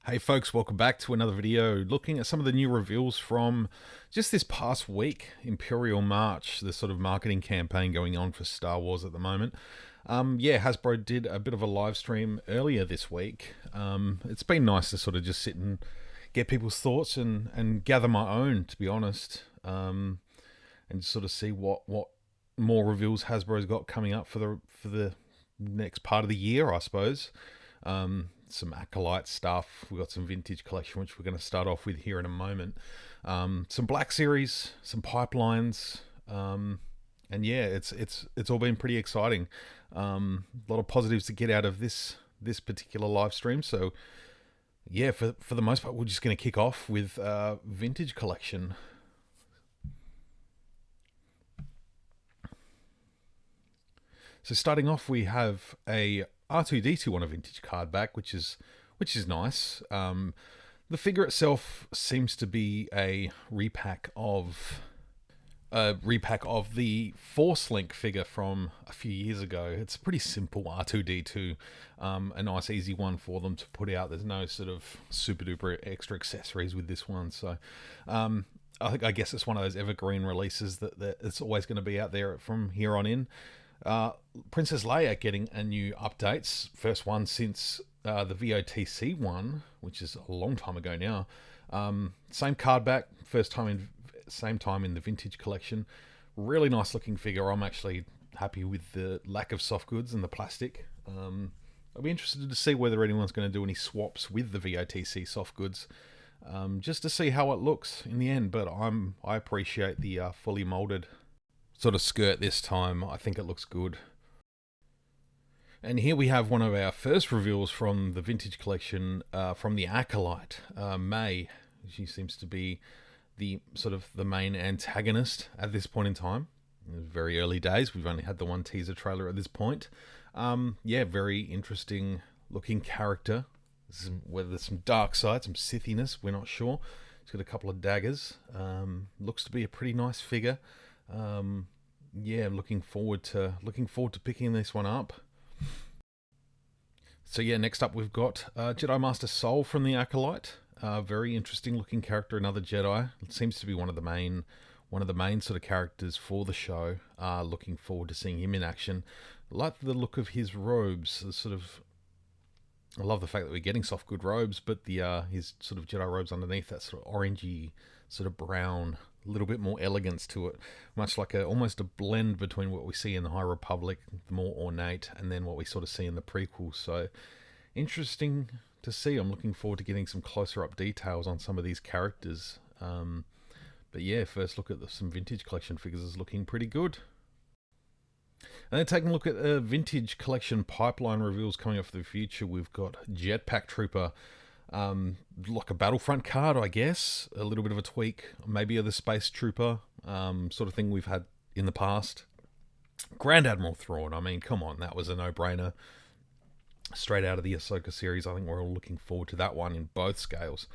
Hey folks, welcome back to another video looking at some of the new reveals from just this past week, Imperial March, the sort of marketing campaign going on for Star Wars at the moment. Hasbro did a bit of a live stream earlier this week. It's been nice to sort of just sit and get people's thoughts and gather my own, to be honest, and sort of see what more reveals Hasbro's got coming up for the next part of the year, I suppose. Some Acolyte stuff. We've got some vintage collection, which we're going to start off with here in a moment. Some Black Series, some pipelines, and yeah, it's all been pretty exciting. A lot of positives to get out of this particular live stream. So yeah, for the most part, we're just going to kick off with vintage collection. So starting off, we have a R2-D2 on a vintage card back, which is nice. The figure itself seems to be a repack of the Force Link figure from a few years ago. It's a pretty simple R2-D2, a nice easy one for them to put out. There's no sort of super duper extra accessories with this one, so I guess it's one of those evergreen releases that it's always going to be out there from here on in. Princess Leia getting a new updates, first one since the VOTC one, which is a long time ago now. Same card back, same time in the vintage collection. Really nice looking figure. I'm actually happy with the lack of soft goods and the plastic. I'll be interested to see whether anyone's going to do any swaps with the VOTC soft goods, just to see how it looks in the end. But I appreciate the fully molded sort of skirt this time. I think it looks good. And here we have one of our first reveals from the vintage collection, from the Acolyte, May. She seems to be the main antagonist at this point in time. Very early days. We've only had the one teaser trailer at this point. Very interesting looking character. Whether there's some dark side, some Sithiness, we're not sure. She's got a couple of daggers. Looks to be a pretty nice figure. Looking forward to picking this one up. So yeah, next up we've got Jedi Master Soul from the Acolyte. Very interesting looking character, another Jedi. It seems to be one of the main sort of characters for the show. Looking forward to seeing him in action. Like the look of his robes. I love the fact that we're getting soft good robes, but his sort of Jedi robes underneath, that sort of orangey, sort of brown, a little bit more elegance to it, much like almost a blend between what we see in the High Republic, the more ornate, and then what we sort of see in the prequels. So interesting to see. I'm looking forward to getting some closer up details on some of these characters. But yeah, first look at some vintage collection figures is looking pretty good. And then taking a look at vintage collection pipeline reveals coming up for the future, we've got Jetpack Trooper. Like a Battlefront card, I guess. A little bit of a tweak, maybe of the Space Trooper sort of thing we've had in the past. Grand Admiral Thrawn, I mean, come on, that was a no-brainer. Straight out of the Ahsoka series, I think we're all looking forward to that one in both scales.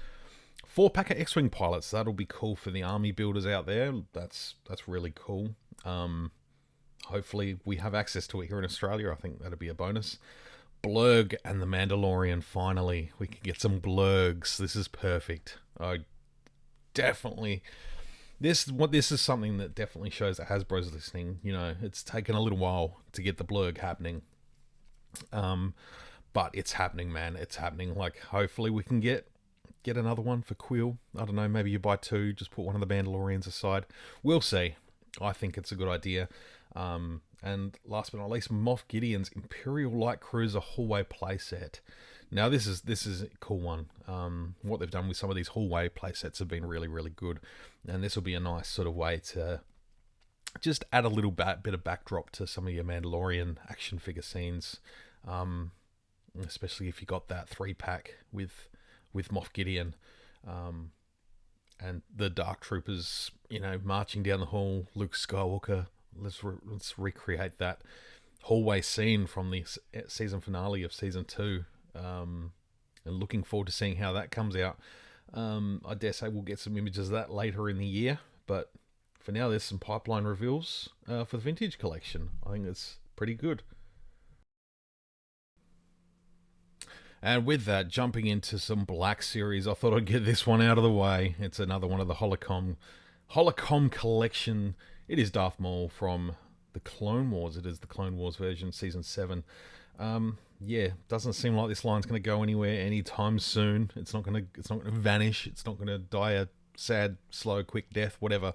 4-pack of X-Wing pilots, that'll be cool for the army builders out there. That's really cool. Hopefully we have access to it here in Australia. I think that'd be a bonus. Blurg and the Mandalorian, finally. We can get some blurgs. This is perfect. Definitely. This is something that definitely shows that Hasbro's listening. You know, it's taken a little while to get the blurg happening. But it's happening, man. It's happening. Like, hopefully we can get another one for Quill. I don't know, maybe you buy two, just put one of the Mandalorians aside. We'll see. I think it's a good idea. And last but not least, Moff Gideon's Imperial Light Cruiser hallway playset. Now this is a cool one. What they've done with some of these hallway playsets have been really, really good. And this will be a nice sort of way to just add a little bit of backdrop to some of your Mandalorian action figure scenes. Especially if you got that 3-pack with Moff Gideon. And the Dark Troopers, marching down the hall, Luke Skywalker. Let's recreate that hallway scene from the season finale of season 2, and looking forward to seeing how that comes out. I dare say we'll get some images of that later in the year, but for now there's some pipeline reveals for the vintage collection. I think it's pretty good. And with that, jumping into some Black Series, I thought I'd get this one out of the way. It's another one of the Holocom collection. It is Darth Maul from the Clone Wars. It is the Clone Wars version, Season 7. Yeah, doesn't seem like this line's going to go anywhere anytime soon. It's not going to vanish. It's not going to die a sad, slow, quick death, whatever.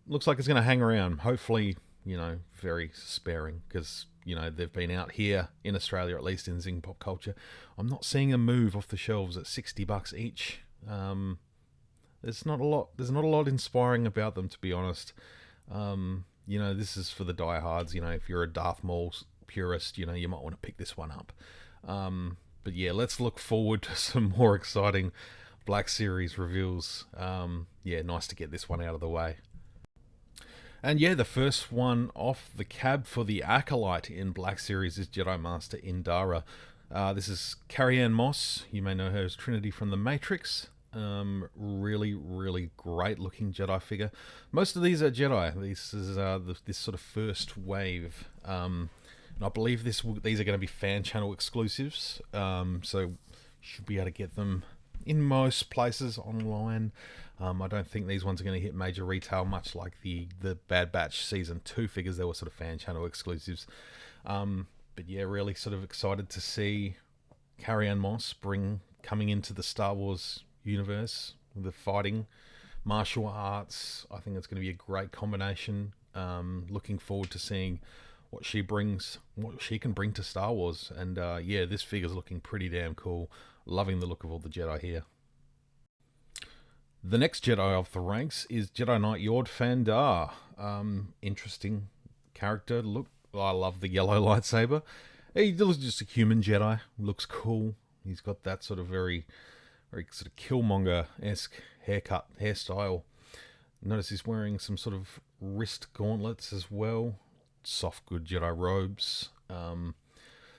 Looks like it's going to hang around. Hopefully, very sparing, because they've been out here in Australia, at least in Zing pop culture. I'm not seeing a move off the shelves at $60 each. There's not a lot inspiring about them, to be honest. This is for the diehards. If you're a Darth Maul purist, you might want to pick this one up. But yeah, let's look forward to some more exciting Black Series reveals. Nice to get this one out of the way. And yeah, the first one off the cab for the Acolyte in Black Series is Jedi Master Indara. This is Carrie-Anne Moss. You may know her as Trinity from The Matrix. Really, really great looking Jedi figure. Most of these are Jedi. This is this sort of first wave. And I believe these are going to be fan channel exclusives. So should be able to get them in most places online. I don't think these ones are going to hit major retail, much like the Bad Batch Season 2 figures. They were sort of fan channel exclusives. But yeah, really sort of excited to see Carrie-Anne Moss coming into the Star Wars universe, the fighting, martial arts. I think it's going to be a great combination. Looking forward to seeing what she can bring to Star Wars. And this figure's looking pretty damn cool. Loving the look of all the Jedi here. The next Jedi off the ranks is Jedi Knight Yord Fandar. Interesting character. Look, I love the yellow lightsaber. He looks just a human Jedi. Looks cool. He's got that sort of very sort of Killmonger-esque hairstyle. Notice he's wearing some sort of wrist gauntlets as well. Soft, good Jedi robes.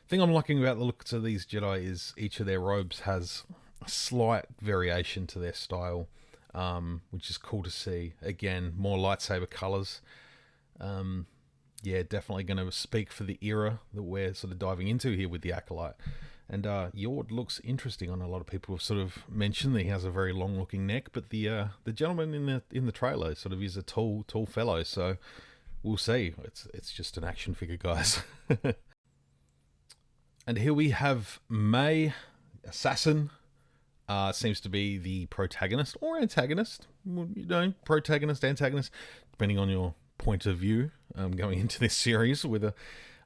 Thing I'm liking about the looks of these Jedi is each of their robes has a slight variation to their style, which is cool to see. Again, more lightsaber colors. Definitely going to speak for the era that we're sort of diving into here with the Acolyte. And Yord looks interesting. I know a lot of people have sort of mentioned that he has a very long-looking neck, but the gentleman in the trailer sort of is a tall fellow. So we'll see. It's just an action figure, guys. And here we have May, Assassin. Seems to be the protagonist or antagonist. Protagonist, antagonist, depending on your point of view. Going into this series with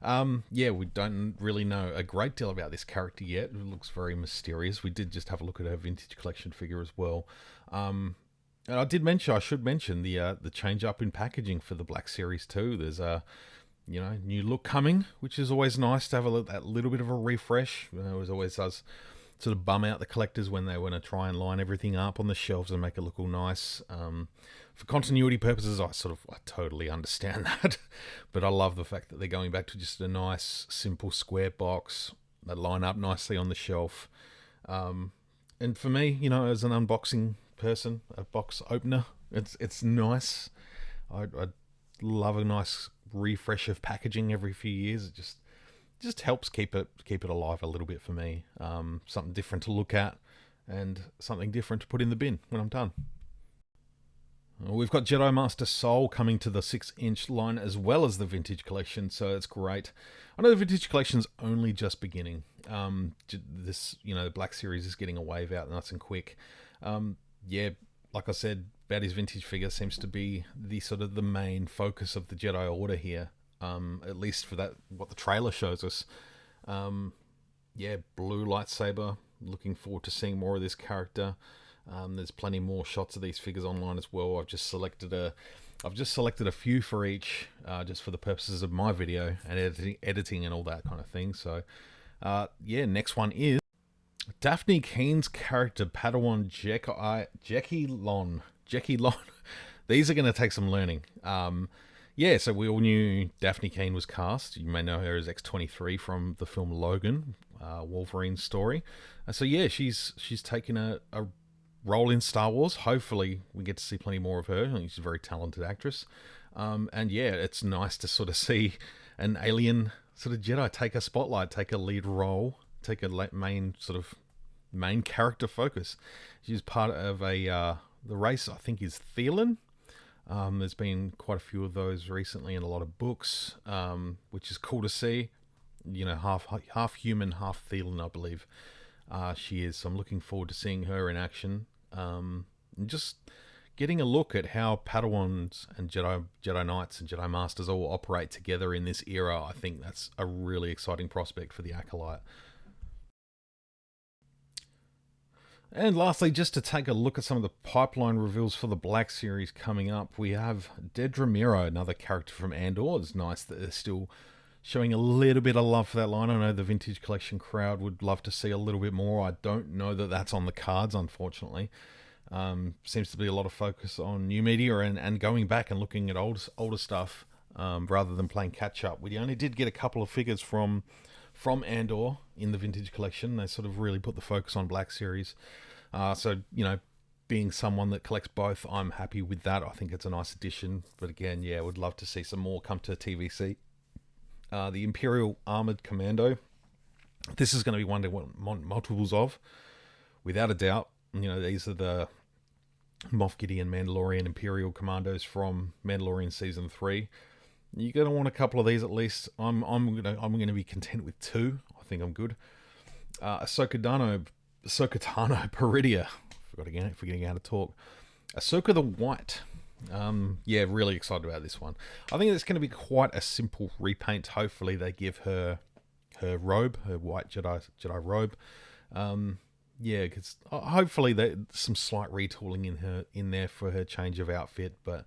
we don't really know a great deal about this character yet. It looks very mysterious. We did just have a look at her vintage collection figure as well. And I should mention the change up in packaging for the Black Series too. There's a new look coming, which is always nice to have that little bit of a refresh. It always does sort of bum out the collectors when they want to try and line everything up on the shelves and make it look all nice. For continuity purposes, I totally understand that. But I love the fact that they're going back to just a nice, simple square box that line up nicely on the shelf. And for me, as an unboxing person, a box opener, it's nice. I love a nice refresh of packaging every few years. It just helps keep it alive a little bit for me. Something different to look at and something different to put in the bin when I'm done. We've got Jedi Master Soul coming to the 6-inch line as well as the Vintage Collection, so it's great. I know the Vintage Collection's only just beginning. The Black Series is getting a wave out nice and quick. Like I said, Batty's vintage figure seems to be the main focus of the Jedi Order here. At least for what the trailer shows us. Blue lightsaber. Looking forward to seeing more of this character. There's plenty more shots of these figures online as well. I've just selected a few for each, just for the purposes of my video and editing and all that kind of thing. So, next one is Daphne Keen's character Padawan Jackie Lon. These are going to take some learning. So we all knew Daphne Keen was cast. You may know her as X-23 from the film Logan, Wolverine's story. She's taken a role in Star Wars. Hopefully we get to see plenty more of her. I think she's a very talented actress. It's nice to sort of see an alien sort of Jedi take a spotlight, take a lead role take a main character focus. She's part of the race, I think, is Thelan. There's been quite a few of those recently in a lot of books, which is cool to see. You know, half human, half Thelan, I believe she is. So I'm looking forward to seeing her in action. And just getting a look at how Padawans and Jedi Knights and Jedi Masters all operate together in this era. I think that's a really exciting prospect for the Acolyte. And lastly, just to take a look at some of the pipeline reveals for the Black Series coming up, we have Dedra Meero, another character from Andor. It's nice that they're still showing a little bit of love for that line. I know the Vintage Collection crowd would love to see a little bit more. I don't know that that's on the cards, unfortunately. Seems to be a lot of focus on new media and going back and looking at older stuff rather than playing catch up. We only did get a couple of figures from Andor in the Vintage Collection. They sort of really put the focus on Black Series. So, you know, being someone that collects both, I'm happy with that. I think it's a nice addition. But again, yeah, would love to see some more come to TVC. The Imperial Armored Commando. This is going to be one to want multiples of, without a doubt. You know, these are the Moff Gideon, Mandalorian, Imperial Commandos from Mandalorian Season 3. You're going to want a couple of these at least. I'm going to be content with 2. I think I'm good. Ahsoka Tano Peridia. Forgetting how to talk. Ahsoka the White. Yeah, really excited about this one. I think it's going to be quite a simple repaint. Hopefully they give her robe, her white Jedi robe. Yeah, because hopefully there's some slight retooling in there for her change of outfit, but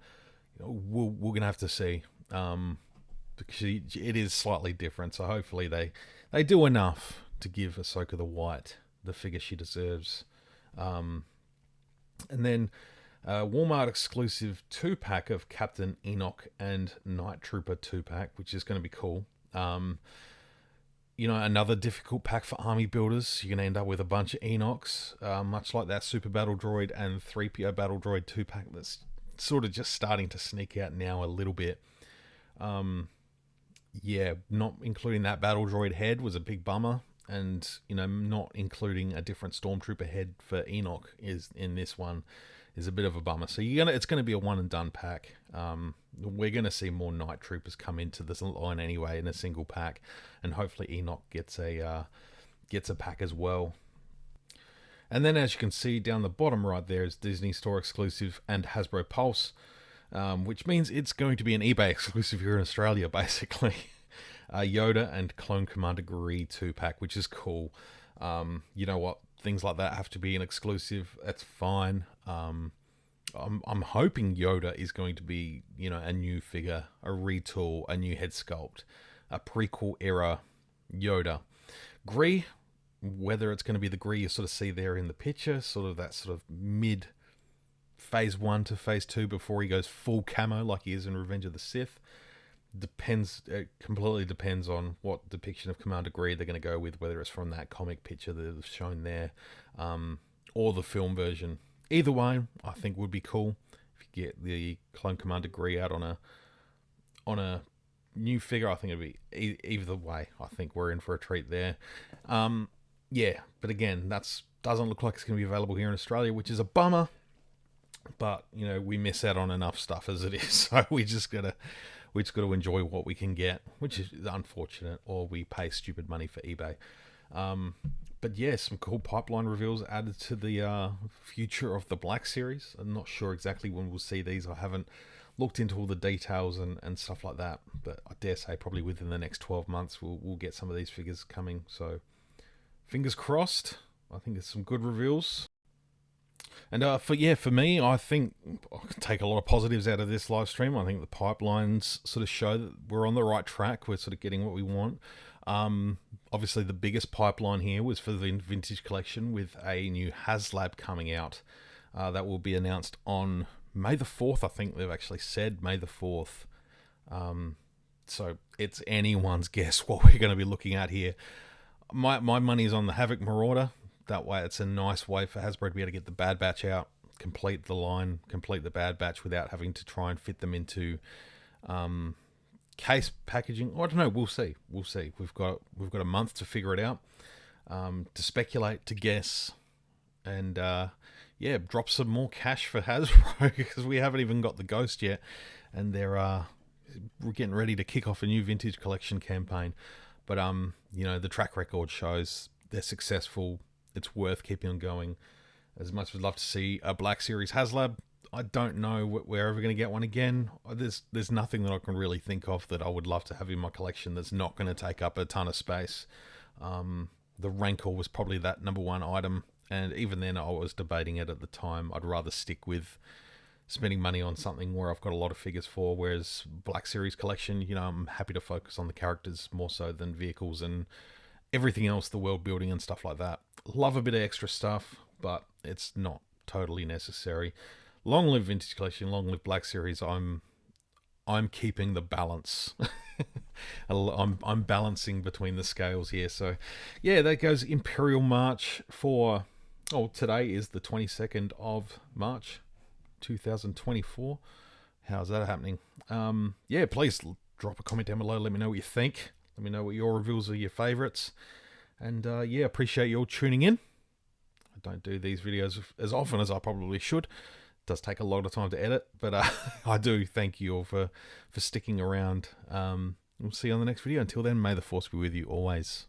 you know, we're gonna have to see because it is slightly different. So hopefully they do enough to give Ahsoka the White the figure she deserves. And then Walmart exclusive 2-pack of Captain Enoch and Night Trooper 2-pack, which is going to be cool. You know, another difficult pack for army builders. You're going to end up with a bunch of Enochs, much like that Super Battle Droid and 3PO Battle Droid 2-pack that's sort of just starting to sneak out now a little bit. Yeah, not including that Battle Droid head was a big bummer. And, you know, not including a different Stormtrooper head for Enoch is in this one is a bit of a bummer. So it's going to be a one and done pack. We're going to see more Night Troopers come into this line anyway in a single pack, and hopefully Enoch gets a pack as well. And then, as you can see down the bottom right there, is Disney Store exclusive and Hasbro Pulse, which means it's going to be an eBay exclusive here in Australia, basically. Yoda and Clone Commander Gree 2-pack, which is cool. You know what? Things like that have to be an exclusive. That's fine. I'm hoping Yoda is going to be, you know, a new figure, a retool, a new head sculpt, a prequel era Yoda. Gree, whether it's going to be the Gree you sort of see there in the picture, sort of that sort of mid phase 1 to phase 2 before he goes full camo like he is in Revenge of the Sith. It completely depends on what depiction of Commander Gree they're going to go with, whether it's from that comic picture that they've shown there, or the film version. Either way, I think would be cool if you get the Clone Commander Gree out on a new figure. I think it'd be either way. I think we're in for a treat there. Yeah, but again, doesn't look like it's going to be available here in Australia, which is a bummer. But you know, we miss out on enough stuff as it is, so we just gotta enjoy what we can get, which is unfortunate, or we pay stupid money for eBay. But yeah, some cool pipeline reveals added to the future of the Black Series. I'm not sure exactly when we'll see these. I haven't looked into all the details and stuff like that, but I dare say probably within the next 12 months we'll get some of these figures coming. So fingers crossed. I think it's some good reveals. And for me, I think I can take a lot of positives out of this live stream. I think the pipelines sort of show that we're on the right track. We're sort of getting what we want. Obviously, the biggest pipeline here was for the Vintage Collection with a new HasLab coming out. That will be announced on May the 4th. I think they've actually said May the 4th. So it's anyone's guess what we're going to be looking at here. My money is on the Havoc Marauder. That way, it's a nice way for Hasbro to be able to get the Bad Batch out, complete the line, complete the Bad Batch without having to try and fit them into case packaging. I don't know. We'll see. We've got a month to figure it out. to speculate, to guess, and yeah, drop some more cash for Hasbro because we haven't even got the Ghost yet, and we're getting ready to kick off a new vintage collection campaign. But you know, the track record shows they're successful. It's worth keeping on going. As much as I'd love to see a Black Series HasLab, I don't know we're ever going to get one again. There's nothing that I can really think of that I would love to have in my collection that's not going to take up a ton of space. The Rancor was probably that number one item, and even then I was debating it at the time. I'd rather stick with spending money on something where I've got a lot of figures for, whereas Black Series collection, you know, I'm happy to focus on the characters more so than vehicles and everything else, the world building and stuff like that. Love a bit of extra stuff, but it's not totally necessary. Long live vintage collection, long live Black Series. I'm keeping the balance. I'm balancing between the scales here. So yeah, that goes Imperial March for, oh, today is the 22nd of March 2024. How's that happening? Yeah, please drop a comment down below. Let me know what you think. Let me know what your reveals are, your favorites. And yeah, appreciate you all tuning in. I don't do these videos as often as I probably should. It does take a lot of time to edit, but I do thank you all for sticking around. We'll see you on the next video. Until then, may the force be with you always.